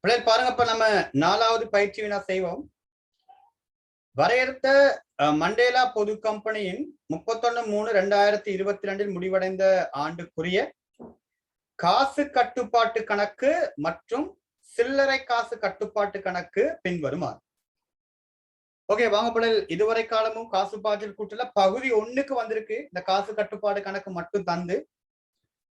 பிள்ளைகள் பாருங்க, இப்ப நம்ம 4வது பயிற்சி வினா செய்வோம். வரையறுத்த மண்டேலா பொது கம்பெனியின் 31/3/2022 முடிவடைந்த ஆண்டுக்குரிய காசு கட்டுப்பாட்டு கணக்கு மற்றும் சில்லறை காசு கட்டுப்பாட்டு கணக்கு பின்வருமாறு. ஓகே, வாங்க பிள்ளைகள், இதுவரை காலமும் காசு பாய்ச்சல் கூட்டுல பகுதி 1க்கு வந்திருக்கு. இந்த காசு கட்டுப்பாடு கணக்கு மட்டும் தந்து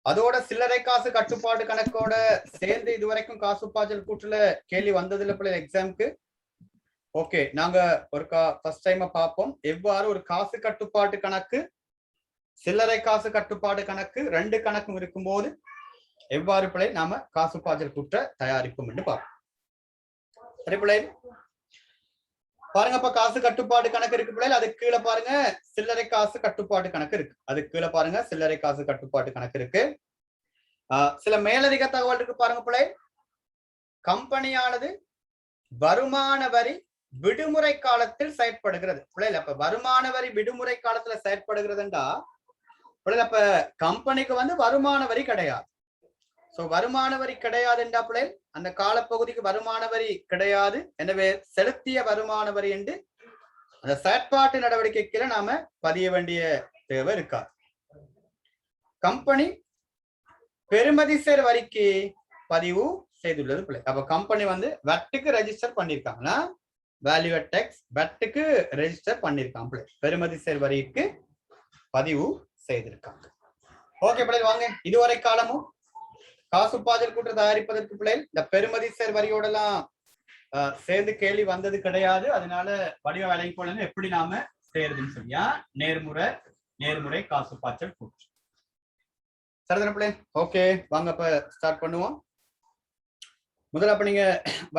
அதோட சில்லறை காசு கட்டுப்பாடு கணக்கோட சேர்ந்து இதுவரைக்கும் காசு பாய்ச்சல் கூட்டுல கேள்வி வந்ததில்லை பிள்ளைகள் எக்ஸாமுக்கு. ஓகே, நாங்க ஒரு ஃபர்ஸ்ட் டைம் பார்ப்போம் எவ்வாறு ஒரு காசு கட்டுப்பாட்டு கணக்கு சில்லறை காசு கட்டுப்பாடு கணக்கு 2 கணக்கும் இருக்கும்போது எவ்வாறு பிள்ளை நாம காசு பாய்ச்சல் கூட்ட தயாரிப்போம் என்று பார்ப்போம். சரி பிள்ளை, பாருங்க, இப்ப காசு கட்டுப்பாடு கணக்கு இருக்கு பிள்ளைகள். அதுக்கு கீழே பாருங்க சில்லறை காசு கட்டுப்பாடு கணக்கு இருக்கு. அதுக்கு கீழே பாருங்க சில்லறை காசு கட்டுப்பாட்டு கணக்கு இருக்கு. சில மேலதிக தகவல் இருக்கு பாருங்க பிள்ளை. கம்பெனியானது வருமான வரி விடுமுறை காலத்தில் செயற்படுகிறது. பிள்ளைகள், அப்ப வருமான வரி விடுமுறை காலத்துல செயற்படுகிறதுண்டா பிள்ளைகள், அப்ப கம்பெனிக்கு வருமான வரி கிடையாது. சோ வருமான வரி கிடையாதுண்டா பிள்ளைகள், அந்த காலப்பகுதிக்கு வருமான வரி கிடையாது. எனவே செலுத்திய வருமான வரி என்று அந்த செயற்பாட்டு நடவடிக்கைக்கு நாம பதிய வேண்டிய தேவை இருக்காது. கம்பெனி பெறுமதி சேர் வரிக்கு பதிவு செய்துள்ளது பிள்ளை. அப்ப கம்பெனி வட்டுக்கு ரெஜிஸ்டர் பண்ணிருக்காங்கன்னா வேல்யூ அட் டேக்ஸ் வட்டுக்கு ரெஜிஸ்டர் பண்ணிருக்காங்க பிள்ளை. பெறுமதி சேர் வரிக்கு பதிவு செய்திருக்காங்க. ஓகே பிள்ளை, வாங்க, இதுவரை காலமும் காசு பாய்ச்சல் கூற்று தயாரிப்பதற்கு பிள்ளை இந்த பெறுமதி சேர் வரியோட எல்லாம் சேர்ந்து கேள்வி வந்தது கிடையாது. அதனால வடிவ விலை போல எப்படி நாம செய்யறதுன்னு சொல்லியா நேர்முறை காசு பாய்ச்சல் கூற்று. சரிதான பிள்ளை? ஓகே, வாங்க அப்ப ஸ்டார்ட் பண்ணுவோம். முதல்ல அப்ப நீங்க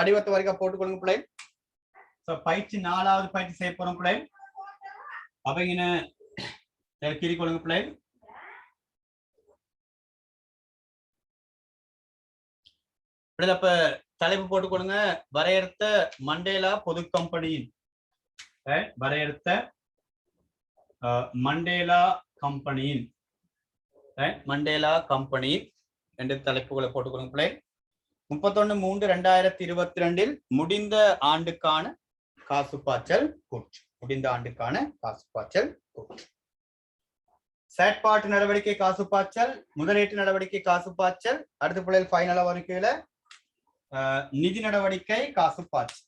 வடிவத்தை வரைக்கும் போட்டுக்கொள்ளுங்க பிள்ளை. பயிற்சி 4வது பயிற்சி செய்ய போறோம் பிள்ளை. அவங்க கிரிக்கொள்ளுங்க பிள்ளை. அப்ப தலைப்பு போட்டுக்கொள்ளுங்க, வரையறுத்த மண்டேலா பொது கம்பெனியின் வரையறுத்த மண்டேலா கம்பெனியின் என்று தலைப்புகளை போட்டுக்கொள்ளுங்க பிள்ளை. 31/3/2022 முடிந்த ஆண்டுக்கான காசு பாய்ச்சல் கூற்று. செயற்பாட்டு நடவடிக்கை காசு பாய்ச்சல், முதலீட்டு நடவடிக்கை காசு பாய்ச்சல், அடுத்த பிள்ளைகள் ஃபைனலா வரைக்கையில நிதி நடவடிக்கை காசு பாய்ச்சல்.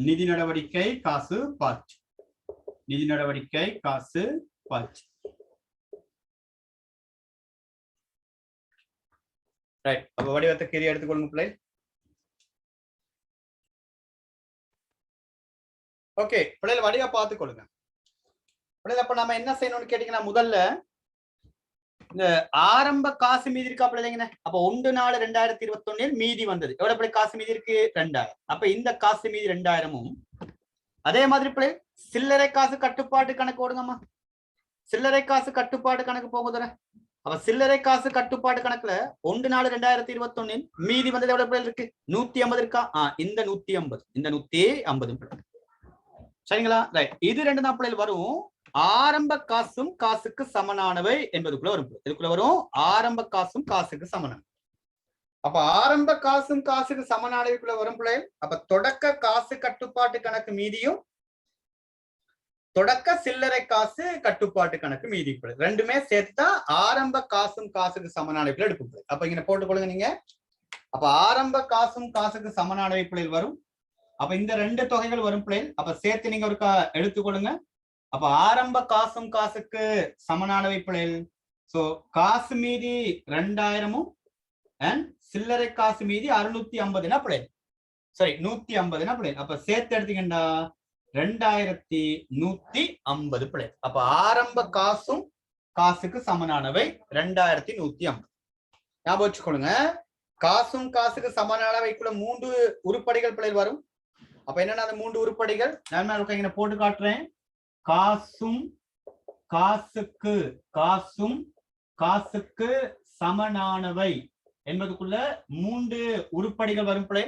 நிதி நடவடிக்கை காசு பாய்ச்சல். ரைட், அப்ப வடிவத்தை கிரியை எடுத்துக்கொள்ளுங்க பிள்ளை. ஓகே பிள்ளைகள், வடிவா பார்த்துக்கொள்ளுங்க பிள்ளைகள். அப்ப நம்ம என்ன செய்யணும்னு கேட்டீங்கன்னா, முதல்ல இந்த ஆரம்ப காசு மீதி இருக்கா பிள்ளைங்க. அப்ப 1/4/2021 மீதி வந்தது. எவ்வளவு பிள்ளை காசு மீதி இருக்கு? 2000. அப்ப இந்த காசு மீதி 2000ம் அதே மாதிரி பிள்ளை சில்லறை காசு கட்டுப்பாட்டு கணக்கு ஓடுங்கம்மா. சில்லறை காசு கட்டுப்பாடு கணக்கு போகுதுல. அப்ப சில்லறை காசு கட்டுப்பாடு கணக்குல 1/4/2021 மீதி வந்தது எவ்வளவு பிள்ளை இருக்கு? 150 இருக்கா? இந்த 150 பிள்ளை. சரிங்களா? ரைட், இது 2 தான் பிள்ளைகள் வரும். ஆரம்ப காசும் காசுக்கு சமனானவை என்பதுக்குள்ள வரும். இதுக்குள்ள வரும் ஆரம்ப காசும் காசுக்கு சமனானவை. அப்ப ஆரம்ப காசும் காசுக்கு சமனானவைக்குள்ள வரும் பிள்ளை. அப்ப தொடக்க காசு கட்டுப்பாட்டு கணக்கு மீதியும் தொடக்க சில்லறை காசு கட்டுப்பாட்டு கணக்கு மீதி பிள்ளை ரெண்டுமே சேர்த்தா ஆரம்ப காசும் காசுக்கு சமனானவைக்குள்ள எடுக்கும் பிள்ளை. அப்ப இங்க போட்டுக்கொள்ளுங்க நீங்க. அப்ப ஆரம்ப காசும் காசுக்கு சமனானவை பிள்ளைகள் வரும். அப்ப இந்த 2 தொகைகள் வரும் பிள்ளை. அப்ப சேர்த்து நீங்க ஒரு எடுத்துக்கொள்ளுங்க. அப்ப ஆரம்ப காசும் காசுக்கு சமனானவை பிள்ளைகள். சோ காசு மீதி 2000ம் அண்ட் சில்லறை காசு மீதி 650 பிள்ளை. சரி, 150 பிள்ளை. அப்ப சேர்த்து எடுத்தீங்கன்னா 2150 பிள்ளை. அப்ப ஆரம்ப காசும் காசுக்கு சமனானவை 2150. ஞாபகம் வச்சுக்கொள்ளுங்க, காசும் காசுக்கு சமனானவைக்குள்ள 3 உருப்படிகள் பிள்ளை வரும். அப்ப என்னன்னா அந்த 3 உருப்படிகள் நான் போட்டு காட்டுறேன். காசும் காசுக்கு சமனானவை என்பதுக்குள்ள 3 உருப்படிகள் வரும் பிள்ளை.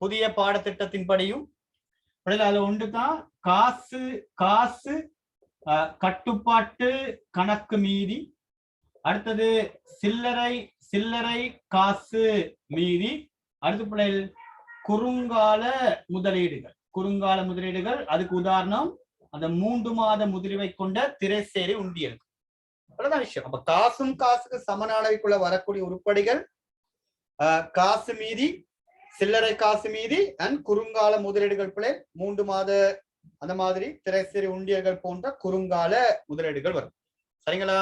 புதிய பாடத்திட்டத்தின்படியும் அதுல ஒன்றுதான் காசு கட்டுப்பாட்டு கணக்கு மீதி. அடுத்தது சில்லறை சில்லறை காசு மீதி. அடுத்த பிள்ளைகள் குறுங்கால முதலீடுகள். குறுங்கால முதலீடுகள் அதுக்கு உதாரணம் அந்த 3 மாத முதிர்வை கொண்ட திரைசேரி உண்டியல். அவ்வளவுதான் விஷயம். அப்ப காசும் காசுக்கு சமனானவைக்குள்ள வரக்கூடிய உருப்படிகள் காசு மீதி, சில்லறை காசு மீதி அண்ட் குறுங்கால முதலீடுகள் பிள்ளை 3 மாத அந்த மாதிரி திரைசேரி உண்டியல்கள் போன்ற குறுங்கால முதலீடுகள் வரும். சரிங்களா?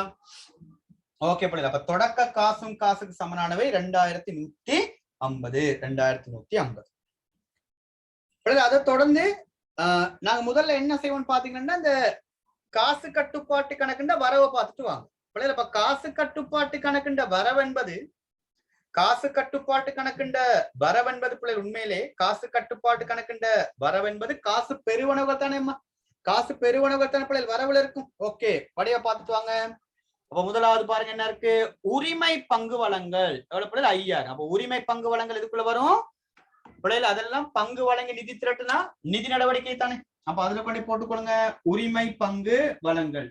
ஓகே பிள்ளை. அப்ப தொடக்க காசும் காசுக்கு சமனானவை 2150. 2150. அதை தொடர்ந்து நாங்க முதல்ல என்ன செய்வோம்னு பாத்தீங்கன்னா இந்த காசு கட்டுப்பாட்டு கணக்குண்ட வரவை பார்த்துட்டு வாங்க. பிள்ளைகள் இப்ப காசு கட்டுப்பாட்டு கணக்குண்ட வரவென்பது பிள்ளை உண்மையிலே காசு கட்டுப்பாட்டு கணக்குண்ட வரவென்பது காசு பெருவனவுகள் தானேம்மா. காசு பெருவனவுகள் தானே பிள்ளைகள் வரவுல இருக்கும். ஓகே, படைய பார்த்துட்டு வாங்க. அப்ப முதலாவது பாருங்க என்ன இருக்கு, உரிமை பங்கு வளங்கள். எவ்வளவு பிள்ளைகள்? 5000. அப்ப உரிமை பங்கு வளங்கள் இதுக்குள்ள வரும் பிள்ளைகள். அதெல்லாம் பங்கு வழங்கி நிதி திரட்டுனா நிதி நடவடிக்கை தானே. அப்ப அதுல கொண்டு போட்டுக்கொள்ளுங்க உரிமை பங்கு வளங்கள்.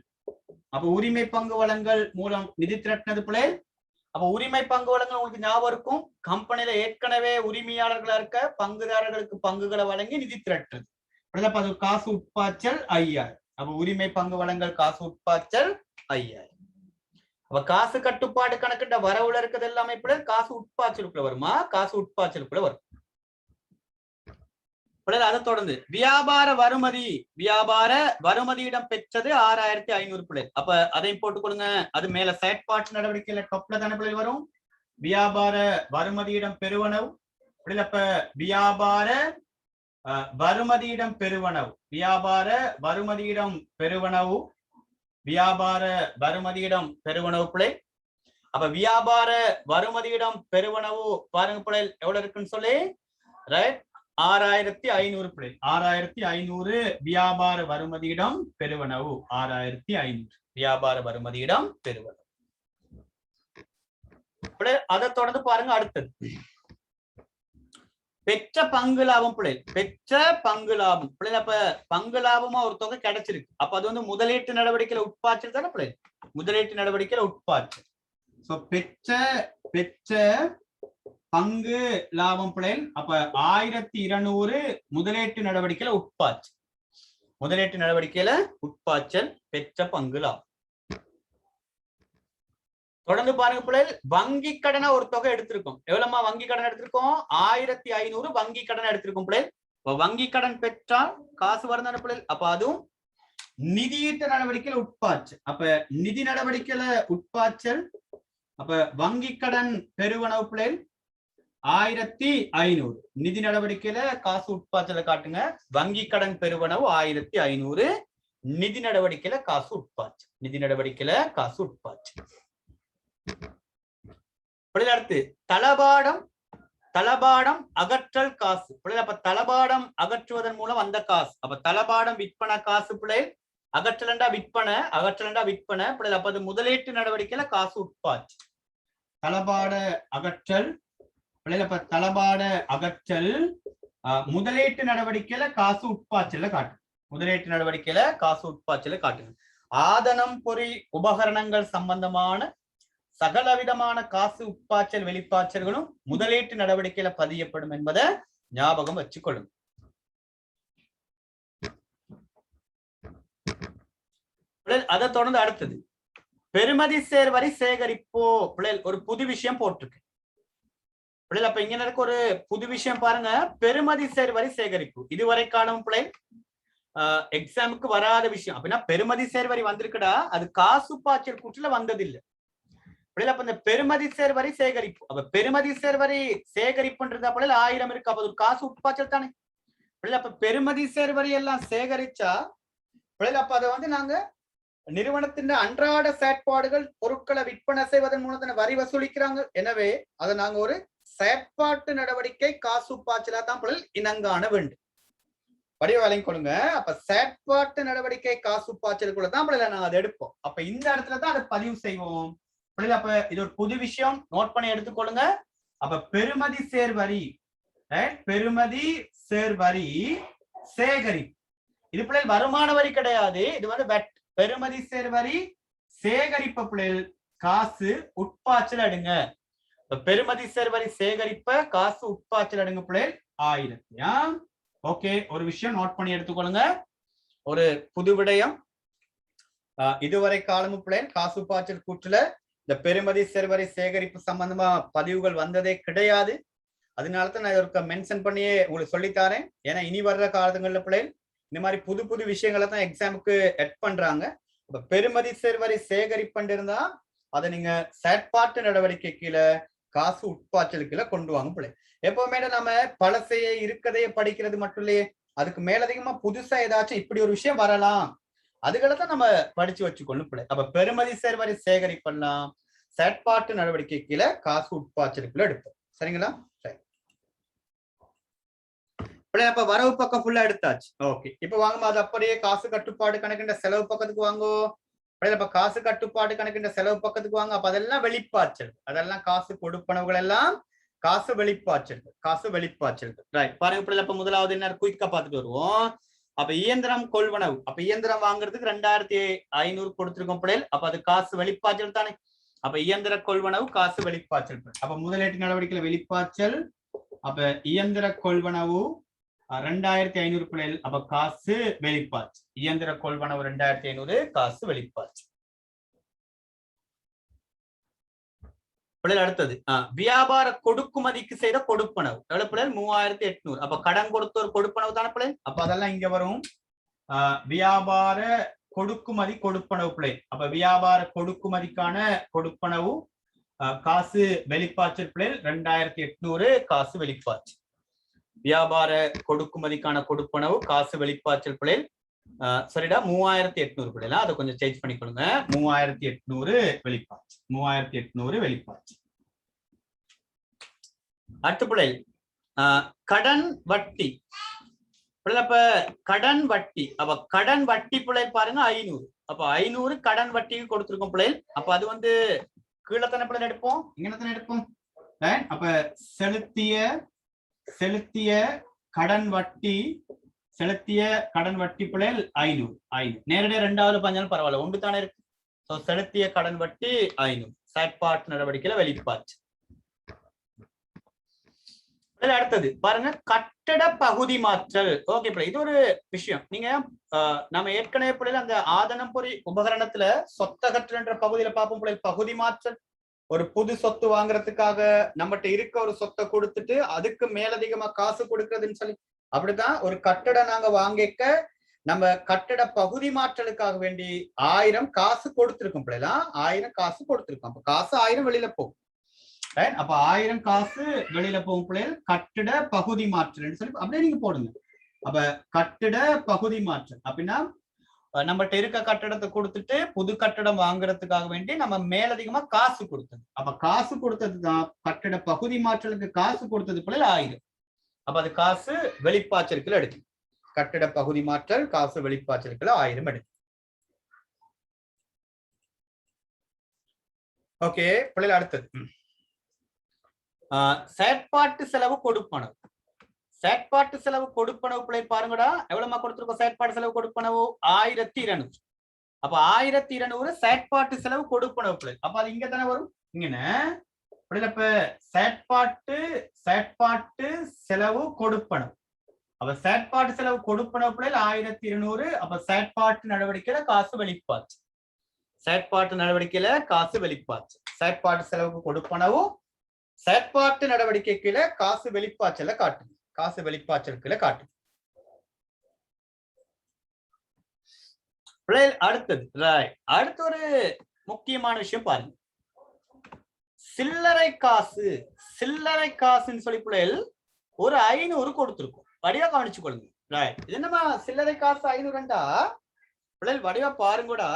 அப்ப உரிமை பங்கு வளங்கள் மூலம் நிதி திரட்டினது பிள்ளைகள். அப்ப உரிமை பங்கு வளங்கள் உங்களுக்கு ஞாபகம் இருக்கும், கம்பெனியில ஏற்கனவே உரிமையாளர்களா இருக்க பங்குதாரர்களுக்கு பங்குகளை வழங்கி நிதி திரட்டுறது. அப்ப அது காசு உட்பாய்ச்சல் 5000. அப்ப உரிமை பங்கு வளங்கள் காசு உட்பாய்ச்சல் 5000. அப்ப காசு கட்டுப்பாடு கணக்குன்ற வரவுல இருக்கிறது எல்லாமே பிள்ளை காசு உட்பாய்ச்சலுக்குள்ள வருமா? காசு உட்பாய்ச்சலுக்குள்ள வரும். அதை தொடர்ந்து வியாபார வருமதியிடம் பெற்றது 6500 பிள்ளை. அப்ப அதையும் போட்டுக்கொள்ளுங்க. அது மேல செயற்பாட்டு நடவடிக்கையில டொப்ல தானே பிள்ளை வரும். வியாபார வருமதியிடம் பெறுவனவு. அப்ப வியாபார வருமதியிடம் பெறுவனவு, வியாபார வருமதியிடம் பெறுவனவு, வியாபார வருமதியிடம் பெறுவனவு பிள்ளை. அப்ப வியாபார வருமதியிடம் பெறுவனவு பாருங்க பிள்ளை எவ்வளவு இருக்குன்னு சொல்லி, ரைட், 6500 பிள்ளை. 6500 வியாபார வருமதியிடம் பெறுவனவு. 6500 வியாபார வருமதியிடம் பெறுவனவு. அதை தொடர்ந்து பாருங்க அடுத்தது பெற்ற பங்கு லாபம் பிள்ளை. பெற்ற பங்கு லாபம் பிள்ளை. அப்ப பங்கு லாபமா ஒரு தொகை கிடைச்சிருக்கு. அப்ப அது வந்து முதலீட்டு நடவடிக்கையில உட்பாய்ச்சல் தானே பிள்ளை. முதலீட்டு நடவடிக்கையில உட்பாய்ச்சல். பெற்ற பங்கு லாபம் பிள்ளை. அப்ப 1200 முதலீட்டு நடவடிக்கையில உட்பாய்ச்சல். முதலீட்டு நடவடிக்கையில உட்பாய்ச்சல் பெற்ற பங்கு லாபம். தொடர்ந்து பாருங்க பிள்ளைகள், வங்கி கடனை ஒரு தொகை எடுத்திருக்கோம். எவ்வளவுமா வங்கி கடன் எடுத்திருக்கோம்? 1500 வங்கி கடன் எடுத்திருக்கோம் பிள்ளைகள். வங்கி கடன் பெற்றால் காசு வருதான பிள்ளைகள். அப்ப அதுவும் நிதியீட்டு நடவடிக்கையில உட்பாய்ச்சல். அப்ப நிதி நடவடிக்கையில உட்பாய்ச்சல். அப்ப வங்கி கடன் பெறுவனவு பிள்ளைகள் 1500. நிதி நடவடிக்கையில காசு உட்பாய்ச்சல காட்டுங்க. வங்கி கடன் பெறுவனவு 1500. நிதி நடவடிக்கையில காசு உட்பாய்ச்சல். நிதி நடவடிக்கையில காசு உட்பாய்ச்சல். அடுத்து தளபாடம் அகற்றல் காசு. அப்ப தளபாடம் அகற்றுவதன் மூலம் அந்த காசு. அப்ப தளபாடம் விற்பனை காசு பிள்ளை. அகற்றலண்டா விற்பனை, அகற்றலண்டா விற்பனை பிள்ளை. அப்ப அது முதலீட்டு நடவடிக்கையில காசு உட்பாய்ச்சல். தளபாட அகற்றல் பிள்ளை. அப்ப தளபாட அகற்றல் முதலீட்டு நடவடிக்கையில காசு உட்பாய்ச்சல காட்டு. முதலீட்டு நடவடிக்கையில காசு உட்பாய்ச்சல காட்டுங்க. ஆதனம் பொறி உபகரணங்கள் சம்பந்தமான சகலவிதமான காசு உட்பாய்ச்சல் வெளிப்பாய்ச்சல்களும் முதலீட்டு நடவடிக்கையில பதியப்படும் என்பதை ஞாபகம் வச்சுக்கொள்ளும். அதை தொடர்ந்து அடுத்தது பெறுமதி சேர்வரி சேகரிப்போ பிள்ளைகள். ஒரு புது விஷயம் போட்டிருக்கு பிள்ளைகள். அப்ப இங்க இருக்க ஒரு புது விஷயம் பாருங்க, பெறுமதி சேர்வரி சேகரிப்பு. இதுவரை காணும் பிள்ளைகள் எக்ஸாமுக்கு வராத விஷயம். அப்படின்னா பெறுமதி சேர்வரி வந்திருக்குடா, அது காசு பாய்ச்சல் கூற்றுல வந்ததில்லை. அப்ப இந்த பெறுமதி சேர்வரி சேகரிப்பு. அப்ப பெறுமதி சேர்வரி சேகரிப்புன்றது அப்ப 1000 இருக்கு. அப்ப ஒரு காசு உட்பாய்ச்சல் தானே. அப்ப பெறுமதி சேர்வரி எல்லாம் சேகரிச்சா அப்ப அதை வந்து நாங்க நிறுவனத்தின் அன்றாட செயற்பாடுகள் பொருட்களை விற்பனை செய்வதன் மூலம் வரி வசூலிக்கிறாங்க. எனவே அதை நாங்க ஒரு செயற்பாட்டு நடவடிக்கை காசு உட்பாய்ச்சலா தான் இனங்காண வேண்டும். வடிவ வழங்கி கொடுங்க. அப்ப செயற்பாட்டு நடவடிக்கை காசு உட்பாய்ச்சலுக்குள்ள தான் நாங்க அதை எடுப்போம். அப்ப இந்த இடத்துல தான் அதை பதிவு செய்வோம். அப்ப இது ஒரு புது விஷயம், நோட் பண்ணி எடுத்துக்கொள்ளுங்க. அப்ப பெறுமதி சேர்வரி, பெறுமதி சேர்வரி சேகரிப்பு. இது பிள்ளைகள் வருமான வரி கிடையாது, இது வந்து பெறுமதி சேர்வரி சேகரிப்பு பிள்ளைகள் காசு உட்பாய்ச்சல் அடுங்க. பெருமதி சேர்வரி சேகரிப்ப காசு உட்பாய்ச்சல் அடுங்க பிள்ளைகள் 1000. ஓகே, ஒரு விஷயம் நோட் பண்ணி எடுத்துக்கொள்ளுங்க. ஒரு புது விடயம். இதுவரை காலமும் பிள்ளைகள் காசு உட்பாய்ச்சல் கூற்றுல இந்த பெருமதி சேர்வரி சேகரிப்பு சம்பந்தமா பதிவுகள் வந்ததே கிடையாது. அதனாலதான் நான் இதற்கு மென்ஷன் பண்ணியே உங்களுக்கு சொல்லித்தாரேன். ஏன்னா இனி வர்ற காலங்கள்ல பிள்ளைகள் இந்த மாதிரி புது புது விஷயங்களை தான் எக்ஸாமுக்கு எட் பண்றாங்க. இப்ப பெருமதி சேர்வரி சேகரிப்பு இருந்தா அதை நீங்க செயற்பாட்டு நடவடிக்கை கீழே காசு உட்பாய்ச்சல் கீழே கொண்டு வாங்க பிள்ளை. எப்பவுமே நம்ம பழசையே இருக்கதையே படிக்கிறது மட்டும் இல்லையே, அதுக்கு மேலதிகமா புதுசா ஏதாச்சும் இப்படி ஒரு விஷயம் வரலாம், அதுகளை தான் நம்ம படிச்சு வச்சுக்கொள்ளும் பிள்ளை. அப்ப பெருமதி சேர்வரி சேகரிப்பெல்லாம் செயற்பாட்டு நடவடிக்கை கீழே காசு உட்பாய்ச்சலுக்குள்ள எடுப்போம். சரிங்களா? சரி. அப்ப வரவு பக்கம் ஃபுல்லா எடுத்தாச்சு. ஓகே, இப்ப வாங்க அது அப்படியே காசு கட்டுப்பாடு கணக்குன்ற செலவு பக்கத்துக்கு வாங்கோ. இப்ப காசு கட்டுப்பாடு கணக்குன்ற செலவு பக்கத்துக்கு வாங்க. அப்ப அதெல்லாம் வெளிப்பாய்ச்சல், அதெல்லாம் காசு கொடுப்பனவுகள் எல்லாம் காசு வெளிப்பாய்ச்சல், காசு வெளிப்பாய்ச்சல். ரைட், பாருங்க. இப்ப முதலாவது என்ன குயிக்கா பார்த்துட்டு வருவோம். அப்ப இயந்திரம் கொள்வனவு. அப்ப இயந்திரம் வாங்குறதுக்கு 2500 கொடுத்திருக்கோம் பிள்ளைகள். அப்ப அது காசு வெளிப்பாய்ச்சல் தானே. அப்ப இயந்திர கொள்வனவு காசு வெளிப்பாய்ச்சல். அப்ப முதலீட்டு நடவடிக்கையில வெளிப்பாய்ச்சல். அப்ப இயந்திர கொள்வனவு 2500 பிள்ளைகள். அப்ப காசு வெளிப்பாய்ச்சல். இயந்திர கொள்வனவு 2500, காசு வெளிப்பாய்ச்சல். அடுத்தது வியாபார கொடுக்குமதிக்கு செய்த கொடுப்பனவு எவ்வளவு பிள்ளைகள்? 3800. அப்ப கடன் கொடுத்த ஒரு கொடுப்பனவு தானே பிள்ளைகள். அப்ப அதெல்லாம் இங்க வரும். வியாபார கொடுக்குமதி கொடுப்பனவு பிள்ளைகள். அப்ப வியாபார கொடுக்குமதிக்கான கொடுப்பனவு காசு வெளிப்பாய்ச்சல் பிள்ளைகள் 2800, காசு வெளிப்பாய்ச்சல். வியாபார கொடுக்குமதிக்கான கொடுப்பனவு காசு வெளிப்பாய்ச்சல் பிள்ளைகள் சரிடா 3800 பிள்ளைல. அதை கொஞ்சம் சேஞ்ச் பண்ணிக்கொள்ளுங்க. 3800 வெளிப்பாய்ச்சல், 3800 வெளிப்பாய்ச்சல். அடுத்த பிள்ளைகள் கடன் வட்டி. அப்ப கடன் வட்டி. அப்ப கடன் வட்டி பிள்ளை பாருங்க 500. அப்ப 500 கடன் வட்டிக்கு கொடுத்திருக்கோம் பிள்ளைகள். அப்ப அது வந்து கீழத்தனை பிள்ளை எடுப்போம், இங்கனத்தனை எடுப்போம். அப்ப செலுத்திய கடன் வட்டி, செலுத்திய கடன் வட்டி பிள்ளைகள் 500. நேரடியா ரெண்டாவது பஞ்சாலும் பரவாயில்ல, ஒன்று தானே இருக்கு. செலுத்திய கடன் வட்டி 500, செயற்பாட்டு நடவடிக்கையில வெளிப்பாய்ச்சல். அடுத்தது பாருங்க கட்டட பகுதி மாற்றல். ஓகே பிள்ளை, இது ஒரு விஷயம். நீங்க நம்ம ஏற்கனவே பிள்ளைகள் அந்த ஆதனம் பொறி உபகரணத்துல சொத்தகற்றல் என்ற பகுதியில பார்ப்போம் பிள்ளை. பகுதி மாற்றல், ஒரு புது சொத்து வாங்குறதுக்காக நம்மகிட்ட இருக்க ஒரு சொத்தை கொடுத்துட்டு அதுக்கு மேலதிகமா காசு கொடுக்கறதுன்னு சொல்லி, அப்படித்தான் ஒரு கட்டடம் நாங்க வாங்கிக்க நம்ம கட்டட பகுதி மாற்றலுக்காக வேண்டி 1000 காசு கொடுத்திருக்கோம் பிள்ளைல. 1000 காசு கொடுத்திருக்கோம். அப்ப காசு 1000 வெளியில போகும். அப்ப 1000 காசு வெளியில போகும் பிள்ளைகள் கட்டிட பகுதி மாற்றல் சொல்லி அப்படியே நீங்க போடுங்க. அப்ப கட்டிட பகுதி மாற்றல் அப்படின்னா நம்மகிட்ட இருக்க கட்டடத்தை கொடுத்துட்டு புது கட்டடம் வாங்குறதுக்காக வேண்டி நம்ம மேலதிகமா காசு கொடுத்தது. அப்ப காசு கொடுத்ததுதான் கட்டிட பகுதி மாற்றலுக்கு காசு கொடுத்தது பிள்ளைகள் 1000. அப்ப அது காசு வெளிப்பாய்ச்சலுக்குள்ள எடுக்கு. கட்டிட பகுதி மாற்றல் காசு வெளிப்பாய்ச்சலுக்குள்ள 1000 எடுக்கு. ஓகே பிள்ளைகள், அடுத்தது செயற்பாட்டு செலவு கொடுப்பனவு. செயற்பாட்டு செலவு கொடுப்பனவு பிள்ளை பாருங்கடா, எவ்வளவுமா கொடுத்திருக்கோம்? செயற்பாட்டு செலவு கொடுப்பனவு 1200. அப்ப 1200 செயற்பாட்டு செலவு கொடுப்பனவு பிள்ளை. அப்ப அது இங்க தானே வரும். இங்க இப்ப செயற்பாட்டு செலவு கொடுப்பனவு. அப்ப செயற்பாட்டு செலவு கொடுப்பனவு பிள்ளை 1200. அப்ப செயற்பாட்டு நடவடிக்கையில காசு வெளிப்பாய்ச்சல். செயற்பாட்டு நடவடிக்கையில காசு வெளிப்பாய்ச்சல். செயற்பாட்டு செலவுக்கு கொடுப்பனவு செயற்பாட்டு நடவடிக்கைக்குள்ள காசு வெளிப்பாய்ச்சல காட்டுது. காசு வெளிப்பாய்ச்சலுக்குள்ள காட்டுது. அடுத்தது அடுத்த ஒரு முக்கியமான விஷயம் பாருங்க. சில்லறை காசு. சில்லறை காசுன்னு சொல்லி பிள்ளைகள் ஒரு 500 கொடுத்திருக்கும். வடிவா கவனிச்சு கொள்ளுங்க. இது என்னமா சில்லறை காசு 500 பிள்ளைகள் வடிவா பாருங்கடா.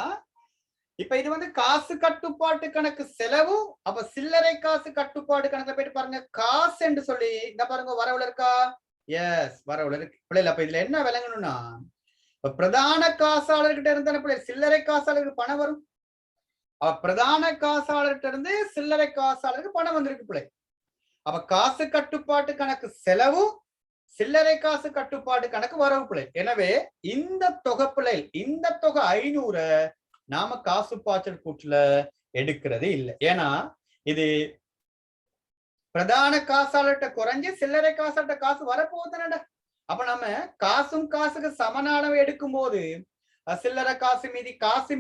இப்ப இது வந்து காசு கட்டுப்பாட்டு கணக்கு செலவு. அப்ப சில்லறை காசு கட்டுப்பாடு கணக்குல போயிட்டு பாருங்க, காசு என்று சொல்லி இந்த பாருங்க வரவுல இருக்கா? எஸ், வரவுல இருக்கு பிள்ளைல. அப்ப இதுல என்ன விளங்கணும்னா, இப்ப பிரதான காசாளர்கிட்ட இருந்தான பிள்ளை சில்லறை காசாளருக்கு பணம் வரும். அப்ப பிரதான காசாளர்கிட்ட இருந்து சில்லறை காசாளருக்கு பணம் வந்திருக்கு பிள்ளை. அப்ப காசு கட்டுப்பாட்டு கணக்கு செலவு, சில்லறை காசு கட்டுப்பாட்டு கணக்கு வரவு பிள்ளை. எனவே இந்த தொகை பிள்ளை, இந்த தொகை 500 நாம காசு பாய்ச்சல் கூட்டுல எடுக்கிறது இல்லை. ஏன்னா இது பிரதான காசாளர்கிட்ட குறைஞ்சு சில்லறை காசாளர்கிட்ட காசு வரப்போகுதுனடா. அப்ப நம்ம காசும் காசுக்கு சமனானவை எடுக்கும் போது சில்லறை காசு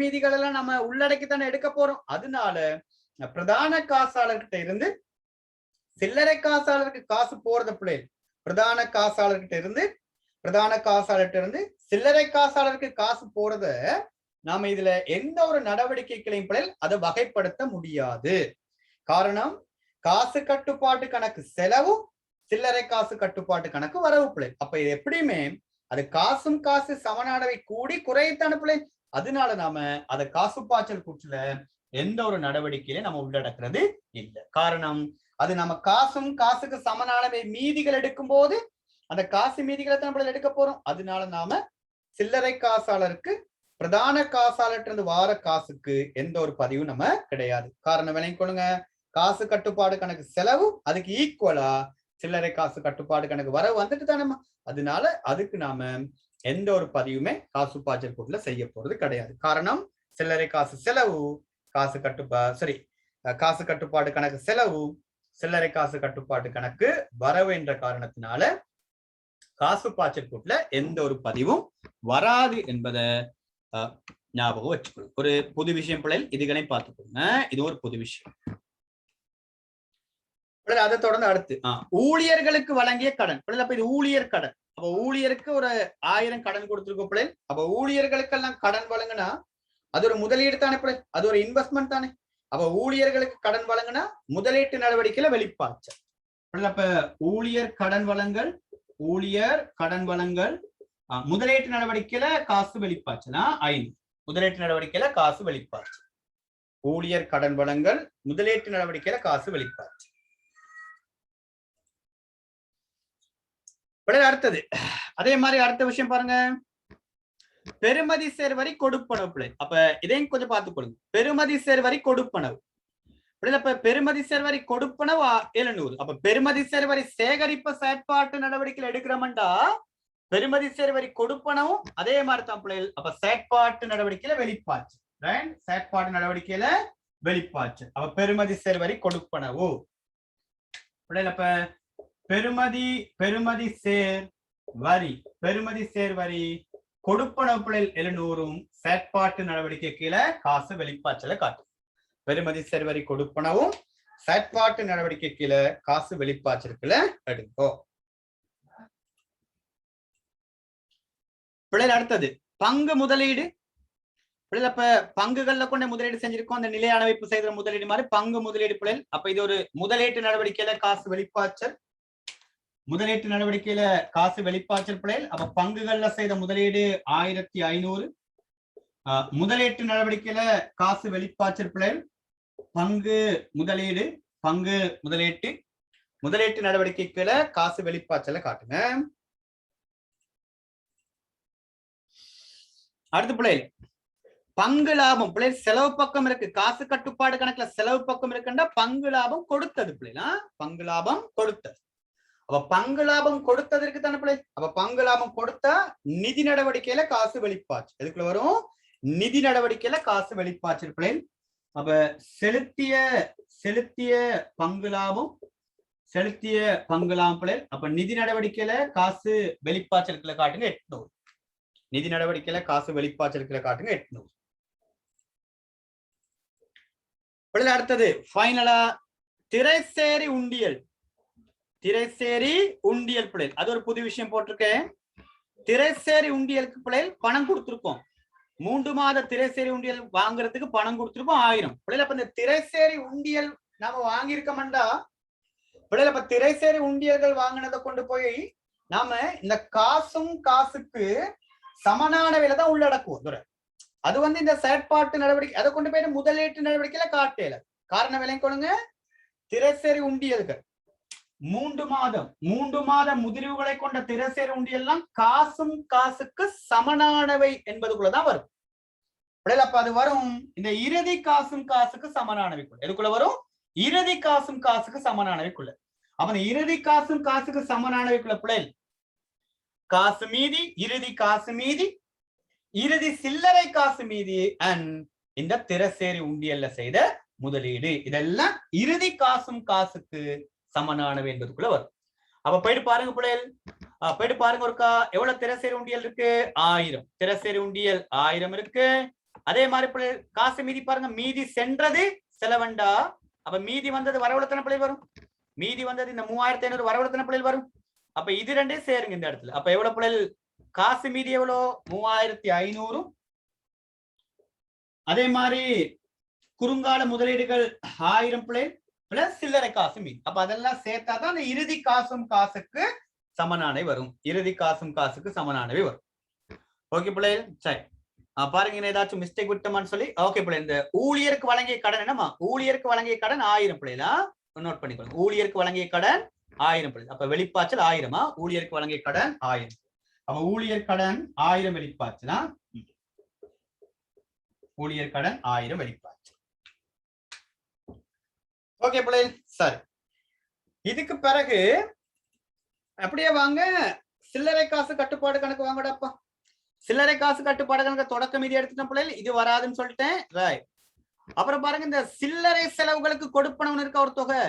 மீதிகள் எல்லாம் நம்ம உள்ளடக்கித்தானே எடுக்க போறோம். அதனால பிரதான காசாளர்கிட்ட இருந்து சில்லறை காசாளருக்கு காசு போறது பிள்ளை, பிரதான காசாளர்கிட்ட இருந்து சில்லறை காசாளருக்கு காசு போறத நாம இதுல எந்த ஒரு நடவடிக்கைகளையும் பிள்ளை அதை வகைப்படுத்த முடியாது. காரணம், காசு கட்டுப்பாட்டு கணக்கு செலவு, சில்லறை காசு கட்டுப்பாட்டு கணக்கு வரவு பிள்ளை. அப்ப இது எப்படியுமே அது காசும் காசு சமனானவை கூடி குறையத்தான பிள்ளை. அதனால நாம அதை காசு பாய்ச்சல் கூற்றுல எந்த ஒரு நடவடிக்கையில நம்ம உள்ளடக்கிறது இல்லை. காரணம், அது நம்ம காசும் காசுக்கு சமனானவை மீதிகள் எடுக்கும் போது அந்த காசு மீதிகளை தான் நம்ம எடுக்க போறோம். அதனால நாம சில்லறை காசாளருக்கு பிரதான காசாளர்கிட்ட வார காசுக்கு எந்த ஒரு பதிவும் நம்ம கிடையாது. காரணம் விளங்கிக் கொள்ளுங்க, காசு கட்டுப்பாடு கணக்கு செலவு அதுக்கு ஈக்குவலா சில்லறை காசு கட்டுப்பாடு கணக்கு வரவு வந்துட்டு தானே. அதனால அதுக்கு நாம எந்த ஒரு பதிவுமே காசு பாய்ச்சல் கூட்டுல செய்ய போறது கிடையாது. காரணம், சில்லறை காசு செலவு காசு கட்டுப்பாடு கணக்கு செலவு, சில்லறை காசு கட்டுப்பாட்டு கணக்கு வரவு என்ற காரணத்தினால காசு பாய்ச்சல் கூட்டுல எந்த ஒரு பதிவும் வராது என்பதை ஞாபகம் வச்சுக்கணும். ஒரு புது விஷயம் பிள்ளைகள் இதுகளை பார்த்துக்கோங்க. இது ஒரு புது விஷயம். அதை தொடர்ந்து அடுத்து ஊழியர்களுக்கு வழங்கிய கடன் பிள்ளை. அப்ப இது ஊழியர் கடன். அப்ப ஊழியருக்கு ஒரு 1000 கடன் கொடுத்திருக்கோம் பிள்ளை. அப்ப ஊழியர்களுக்கு எல்லாம் கடன் வழங்கினா அது ஒரு முதலீடு தானே பிள்ளை, அது ஒரு இன்வெஸ்ட்மெண்ட் தானே. அப்ப ஊழியர்களுக்கு கடன் வழங்கினா முதலீட்டு நடவடிக்கையில வெளிப்பாய்ச்சல். அப்ப ஊழியர் கடன் வழங்கல் முதலீட்டு நடவடிக்கையில காசு வெளிப்பாய்ச்சல் 5. முதலீட்டு நடவடிக்கையில காசு வெளிப்பாய்ச்சல், ஊழியர் கடன் வழங்கல் முதலீட்டு நடவடிக்கையில காசு வெளிப்பாய்ச்சல். அடுத்தது அதே மாதிரி அடுத்த விஷயம் பாருங்க, பெறுமதி சேர்வரி கொடுப்பனவு பிள்ளை. அப்ப இதையும் கொஞ்சம் பார்த்துக் கொள்ளுங்க. பெறுமதி சேர்வரி கொடுப்பனவு பிள்ளை. அப்ப பெறுமதி சேர்வரி கொடுப்பனவு 700. அப்ப பெறுமதி சேர்வரி சேகரிப்பு செயற்பாட்டு நடவடிக்கையில் எடுக்கிறோம்டா பெறுமதி சேர்வரி கொடுப்பனவும் அதே மாதிரி தான் பிள்ளைகள். அப்ப செயற்பாட்டு நடவடிக்கையில வெளிப்பாச்சு, செயற்பாட்டு நடவடிக்கையில வெளிப்பாச்சு. அப்ப பெறுமதி சேர்வரி கொடுப்பனவு பிள்ளைகள். அப்ப பெறுமதி சேர்வரி கொடுப்பனவு பிள்ளைகள் 700 செயற்பாட்டு நடவடிக்கை கீழே காசு வெளிப்பாச்சல காட்டும். பெறுமதி சேர்வரி கொடுப்பனவும் செயற்பாட்டு நடவடிக்கை கீழே காசு வெளிப்பாச்சலுக்குள்ள எடுங்கோ பிள்ளைகள். அடுத்தது பங்கு முதலீடு பிள்ளைகள். அப்ப பங்குகள்ல கொண்ட முதலீடு செஞ்சிருக்கோம். அந்த நிலையான வைப்பு செய்த முதலீடு மாதிரி பங்கு முதலீடு பிள்ளைகள். அப்ப இது ஒரு முதலீட்டு நடவடிக்கையில காசு வெளிப்பாச்சல், முதலீட்டு நடவடிக்கையில காசு வெளிப்பாச்சல் பிள்ளைகள். அப்ப பங்குகள்ல செய்த முதலீடு 1500. முதலீட்டு நடவடிக்கையில காசு வெளிப்பாச்சல் பிள்ளைகள். பங்கு முதலீட்டு நடவடிக்கைக்குள்ள காசு வெளிப்பாச்சல காட்டுங்க. அடுத்த பிள்ளைகள் பங்கு லாபம் பிள்ளைகள். செலவு பக்கம் இருக்கு, காசு கட்டுப்பாடு கணக்குல செலவு பக்கம் இருக்குன்னா பங்கு லாபம் கொடுத்தது பிள்ளைகளா, பங்கு லாபம் கொடுத்தது. அப்ப பங்கு லாபம் கொடுத்ததற்கு தானே பிள்ளை. அப்ப பங்கு லாபம் கொடுத்தா நிதி நடவடிக்கையில காசு வெளிப்பாச்சு எதுக்குள்ள வரும், நிதி நடவடிக்கையில காசு வெளிப்பாச்சு பிள்ளை. அப்ப செலுத்திய பங்கு லாபம் பிள்ளை. அப்ப நிதி நடவடிக்கையில காசு வெளிப்பாச்சலுக்குள்ள காட்டுங்க 800. நிதி நடவடிக்கையில காசு வெளிப்பாச்சலுக்குள்ள காட்டுங்க 800 பிள்ளை. அடுத்தது ஃபைனலா திரைசேரி உண்டியல் பிள்ளை. அது ஒரு புது விஷயம் போட்டிருக்கேன். திரைசேரி உண்டியலுக்கு பிள்ளை பணம் கொடுத்திருக்கோம். 3 மாத திரைசேரி உண்டியல் வாங்குறதுக்கு பணம் கொடுத்திருக்கோம் 1000 பிள்ளை. அப்ப இந்த திரைசேரி உண்டியல் நாம வாங்கியிருக்கோம்டா பிள்ளை. அப்ப திரைசேரி உண்டியல்கள் வாங்கினதை கொண்டு போய் நாம இந்த காசுக்கு சமனான விலை தான் உள்ளடக்குவோம். அது இந்த செயற்பாட்டு நடவடிக்கை அதை கொண்டு போயிட்டு முதலீட்டு நடவடிக்கையில காட்டல. காரணம் விலை கொள்ளுங்க, திரைசேரி உண்டியல்கள் 3 மாத முதிர்வுகளை கொண்ட திரைசேரி உண்டியெல்லாம் காசுக்கு சமனானவை என்பதுக்குள்ளதான் வரும். அப்ப அது வரும் இந்த இறுதி காசுக்கு சமனானவைக்குள்ள. எதுக்குள்ள வரும், இறுதி காசுக்கு சமனானவைக்குள்ள. அப்ப இறுதி காசுக்கு சமனானவைக்குள்ள பிள்ளை காசு மீதி, இறுதி காசு மீதி, இறுதி சில்லறை காசு மீதி அண்ட் இந்த திரசேரி உண்டியல்ல செய்த முதலீடு. இதெல்லாம் இறுதி காசும் காசுக்கு சமனானவை என்பதுக்குள்ள வரும். அப்ப போயிட்டு பாருங்க பிள்ளைகள், போயிட்டு பாருங்க ஒருக்கா. எவ்வளவு திரசேரி உண்டியல் இருக்கு? 1000. திரசேரி உண்டியல் 1000 இருக்கு. அதே மாதிரி பிள்ளைகள் காசு மீதி பாருங்க. மீதி சென்றது செலவண்டா. அப்ப மீதி வந்தது வரவுளத்தன பிள்ளை வரும். மீதி வந்தது இந்த 3500 வரவுளத்தன பிள்ளை வரும். அப்ப இது ரெண்டே சேருங்க இந்த இடத்துல. அப்ப எவ்வளவு பிள்ளைகள் காசு மீதி? எவ்வளவு? 3500. அதே மாதிரி குறுங்கால முதலீடுகள் 1000 பிள்ளை பிளஸ் சில்லறை காசு மீதி. அப்ப அதெல்லாம் சேர்த்தாதான் அந்த இறுதி காசும் காசுக்கு சமனானவை வரும். இறுதி காசும் காசுக்கு சமனானவை வரும். ஓகே பிள்ளைகள், சரி பாருங்க ஏதாச்சும் மிஸ்டேக் விட்டோமான்னு சொல்லி. ஓகே பிள்ளை, இந்த ஊழியருக்கு வழங்கிய கடன் என்னமா? ஊழியருக்கு வழங்கிய கடன் 1000 பிள்ளைகளா நோட் பண்ணிக்கணும். ஊழியருக்கு வழங்கிய கடன் 1000 பிள்ளை. அப்ப வெளிப்பாச்சல் 1000. ஊழியருக்கு வழங்கிய கடன் 1000. அப்ப ஊழியர் கடன் 1000 வெளிப்பாச்சுனா ஊழியர் கடன் 1000 வெளிப்பாச்சு. ஓகே பிள்ளை, சரி. இதுக்கு பிறகு அப்படியே வாங்க சில்லறை காசு கட்டுப்பாடு கணக்கு வாங்கடாப்பா. சில்லறை காசு கட்டுப்பாடு கணக்கு தொடக்க மீதி எடுத்துட்டேன் பிள்ளைகள், இது வராதுன்னு சொல்லிட்டேன். ரைட். அப்புறம் பாருங்க, இந்த சில்லறை செலவுகளுக்கு கொடுப்பனவு இருக்க ஒரு தொகை.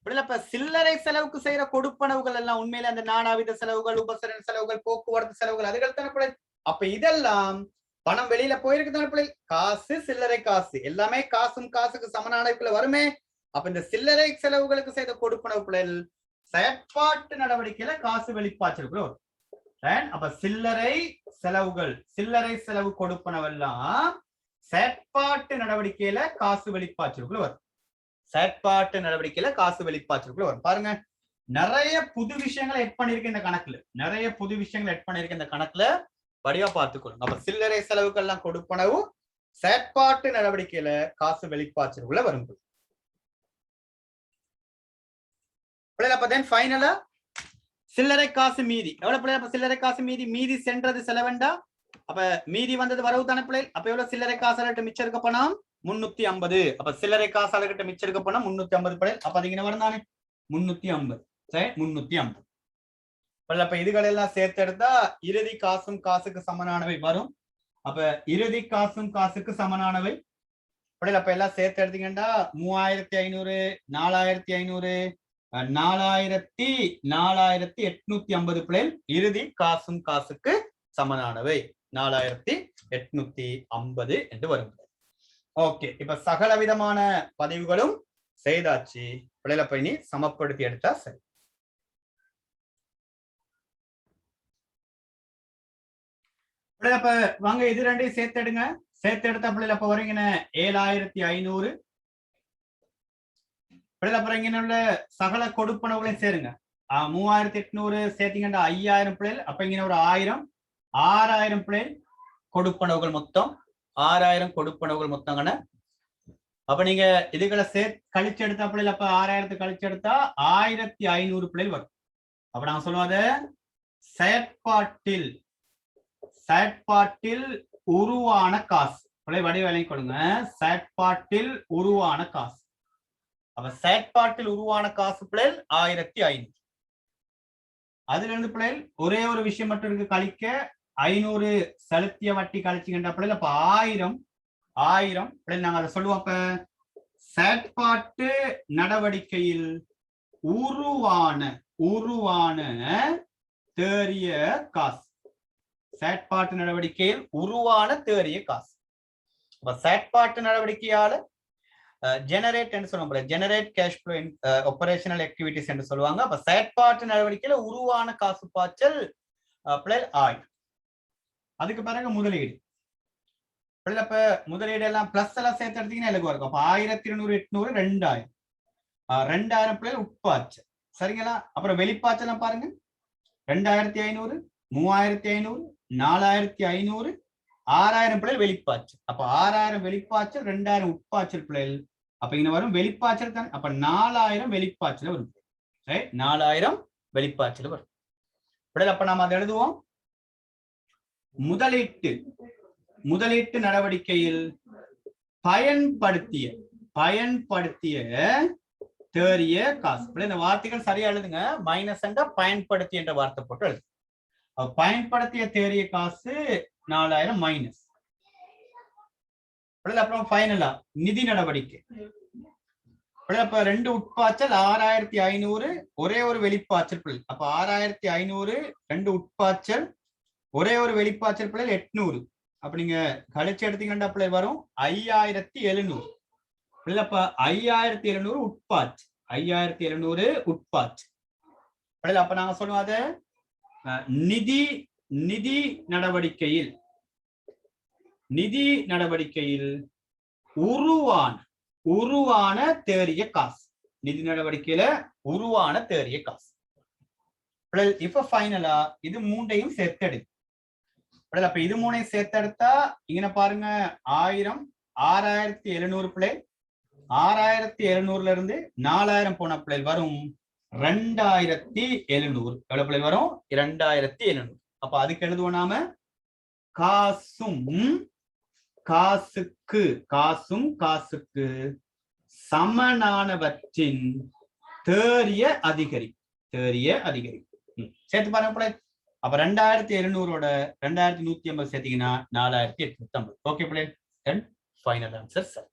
இப்ப சில்லறை செலவுக்கு செய்யற கொடுப்பனவுகள் எல்லாம் உண்மையில அந்த நானாவித செலவுகள், உபசரண செலவுகள், போக்குவரத்து செலவுகள், அதுகள் தானே பிள்ளை. அப்ப இதெல்லாம் பணம் வெளியில போயிருக்கு தானே பிள்ளை. காசு சில்லறை காசு எல்லாமே காசும் காசுக்கு சமனானவைக்குள்ள வருமே. அப்ப இந்த சில்லறை செலவுகளுக்கு செய்த கொடுப்பனவு பிள்ளைகள் செயற்பாட்டு நடவடிக்கையில காசு வெளிப்பாச்சிருக்குள்ள வரும். அப்ப சில்லறை செலவுகள், சில்லறை செலவு கொடுப்பனவெல்லாம் செயற்பாட்டு நடவடிக்கையில காசு வெளிப்பாச்சிருக்குள்ள வரும். செயற்பாட்டு நடவடிக்கையில காசு வெளிப்பாச்சிருக்குள்ள வரும். பாருங்க, நிறைய புது விஷயங்களை எட் பண்ணிருக்க இந்த கணக்குல. நிறைய புது விஷயங்களை எட் பண்ணிருக்க இந்த கணக்குல. வடிவா பார்த்துக்கணும். அப்ப சில்லறை செலவுகள் எல்லாம் கொடுப்பனவு செயற்பாட்டு நடவடிக்கையில காசு வெளிப்பாச்சிருக்குள்ள வரும். அப்ப தென் ஃபைனலா சில்லறை காசு மீதி எவ்வளவு பிள்ளை? அப்ப சில்லறை காசு மீதி, மீதி சென்றது செலவண்டா. அப்ப மீதி வந்தது வரவு தானே பிள்ளை. அப்ப எவ்வளவு சில்லறை காசாளர்கிட்ட மிச்சம் இருக்க பணம்? 350. அப்ப சில்லறை காசாளர்கிட்ட மிச்சம் இருக்க பணம் 350 பிள்ளை. அப்ப அது இங்க வரும் தானே 350. சரி, 350. அப்ப இதுகள் எல்லாம் சேர்த்து எடுத்தா இறுதி காசும் காசுக்கு சமனானவை வரும். அப்ப இறுதி காசும் காசுக்கு சமனானவை பிள்ளை. அப்ப எல்லாம் சேர்த்து எடுத்தீங்கன்னா 3500, 4500, 4850 பிள்ளைகள் இறுதி காசும் காசுக்கு சமனானவை 4850 என்று வரும். ஓகே, இப்ப சகல விதமான பதிவுகளும் செய்தாச்சு பிள்ளைகளை. இனி சமப்படுத்தி எடுத்தா சரி. அப்ப வாங்க இது ரெண்டையும் சேர்த்து எடுங்க. சேர்த்து எடுத்தா பிள்ளைல அப்ப வரீங்க 7500. அப்புறம் இங்க உள்ள சகல கொடுப்பனவுகளையும் சேருங்க. 3800 சேர்த்தீங்கன்னா 5000 பிள்ளைகள். அப்ப இங்க ஒரு 1000, 6000 பிள்ளைகள் கொடுப்பனவுகள் மொத்தம். 6000 கொடுப்பனவுகள் மொத்தங்கண்ண. அப்ப நீங்க இதுகளை கழிச்சு எடுத்தா பிள்ளைகள், அப்ப 6000 கழிச்சு எடுத்தா 1500 பிள்ளைகள் வரும். அப்ப நாங்க சொல்லுவாங்க செயற்பாட்டில் உருவான காசு பிள்ளை வடிவலை கொடுங்க. செயற்பாட்டில் உருவான காசு. அப்ப செயற்பாட்டில் உருவான காசு பிள்ளைகள் 1500. அதுல இருந்து பிள்ளைகள் ஒரே ஒரு விஷயம் மட்டும் இருக்கு, கழிக்க 500 செலுத்திய வட்டி கழிச்சுக்கின்ற பிள்ளைகள். அப்ப 1000 பிள்ளைகள் நாங்க அதை சொல்லுவோம். அப்ப செயற்பாட்டு நடவடிக்கையில் உருவான தேறிய காசு. செயற்பாட்டு நடவடிக்கையில் உருவான தேறிய காசு. அப்ப செயற்பாட்டு நடவடிக்கையால ஜெனரேட் என்று சொல்லுவாங்க. Generate cash flow operational activities என்று சொல்லுவாங்க. அப்ப செயற்பாட்டு நடவடிக்கையில உருவான காசு பாய்ச்சல் 1000. அதுக்கு பிறகு முதலீடு. இப்ப முதலீடு எல்லாம் பிளஸ் எல்லாம் சேர்த்து எடுத்தீங்கன்னா எல்லாம் இருக்கும். அப்ப 1200, 800, 2000. 2000 பிள்ளைகள் உட்பாய்ச்சல். சரிங்களா? அப்புறம் வெளிப்பாய்ச்சல் பாருங்க 2500, 3500, 4500, 6000 பிள்ளைகள் வெளிப்பாய்ச்சல். அப்ப 6000 வெளிப்பாய்ச்சல், 2000 உட்பாய்ச்சல் பிள்ளைகள். அப்ப இங்க வரும் வெளிப்பாய்ச்சல் தான். அப்ப 4000 வெளிப்பாய்ச்சல் வரும். 4000 வெளிப்பாய்ச்சல் வரும். அப்ப நாம அதை எழுதுவோம். முதலீட்டு நடவடிக்கையில் பயன்படுத்திய தேறிய காசு. இந்த வார்த்தைகள் சரியா எழுதுங்க. மைனஸ் பயன்படுத்தி என்ற வார்த்தை போட்டு எழுது. பயன்படுத்திய தேறிய காசு 4000 மைனஸ். அப்புறம் ஃபைனலா நிதி நடவடிக்கை. அப்ப 2 உட்பாய்ச்சல் 6500, ஒரே ஒரு வெளிப்பாய்ச்சல் பிள்ளை. அப்ப 6500 2 உட்பாய்ச்சல் ஒரே ஒரு வெளிப்பாய்ச்சல் பிள்ளை 800. அப்ப நீங்க கழிச்சு எடுத்தீங்கன்னா பிள்ளை வரும் 5700. அப்ப 5700 உட்பாய்ச்சு, 5700 உட்பாய்ச்சு. அப்ப நாங்க சொல்லுவோம் அத நிதி நிதி நடவடிக்கையில் உருவான தேறிய காசு. நிதி நடவடிக்கையில உருவான தேறிய காசு. இப்ப ஃபைனலா இது மூண்டையும் சேர்த்தெடு. அப்ப இது மூணையும் சேர்த்தெடுத்தா இங்க பாருங்க 1000 6700 பிள்ளை. 6700ல இருந்து 4000 போன பிள்ளை வரும் 2700. எவ்வளவு பிள்ளை வரும்? 2700. அப்ப அதுக்கு எழுதுவோம் நாம காசுக்கு சமனானவற்றின் தேறிய அதிகரிப்பு. சேர்த்து பாருங்க பிள்ளை. அப்ப 2700ஓட 2150 சேர்த்தீங்கன்னா 4850. ஓகே பிள்ளை. Final answer sir.